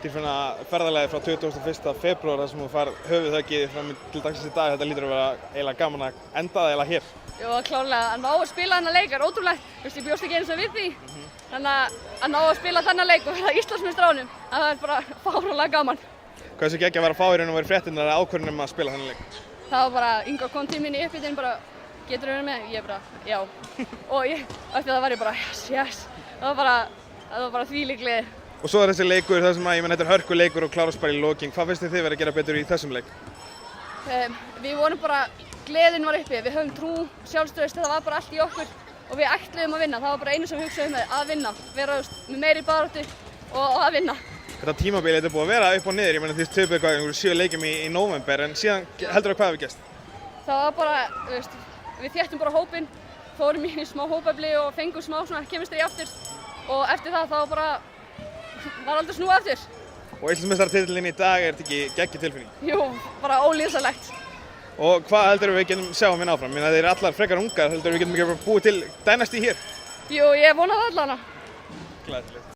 Dýrfinna ferðalagi frá 21. febrúar þar sem þú fær höfuðhöggið fram til dagsins í dag. Þetta lítur að vera eiginlega gaman að enda það eiginlega hér. Jú, klárlega. Að ná að spila þennan leik er ótrúlegt. Ég bjóst ekki eins og við því. Þannig að ná að spila þennan leik og verða Íslandsmeistar á honum, það er bara fáránlega gaman. Hvað þessi ekki að vera að fá í raun og veru fréttirnar eða ákvörðun að spila þennan leik? Það var bara, Inga kom til mín í uppbytun bara, getur þú verið með? Ég bara, já. Og eftir það var ég bara, yes. Það var bara þvílík gleði. Og svo er þessi leikur, það sem að þetta er hörkuleikur og klárast bara í lokin. Hvað finnst þið vera að gera betur í þessum leik? Við vorum bara, gleðin var uppi, við höfum trú, sjálfstraust, það var bara allt í okkur og við ætluðum að vinna. Það var bara einu sem við hugsaðum að vinna, vera með meiri baráttu og að vinna. Þetta tímabil er búið að vera upp og niður, ég meina þið töpuðu eitthvað 7 leikjum í nóvember, en síðan heldur hvað hefur gerst? Það var bara, við þéttum bara hópinn, fórum í smá hópefli og fengum smá svona kemistri aftur og eftir það var aldrei snúið aftur. Og Íslandsmeistaratitilinn í dag, er þetta ekki geggjuð tilfinning? Jú, bara ólýsanlegt. Og hvað heldur við getum sjáum hérna áfram? Þeir eru allar frekar ungar, heldur við getum ekki búið til dynasty hér? Jú, ég vona það allavega. Glæsilegt.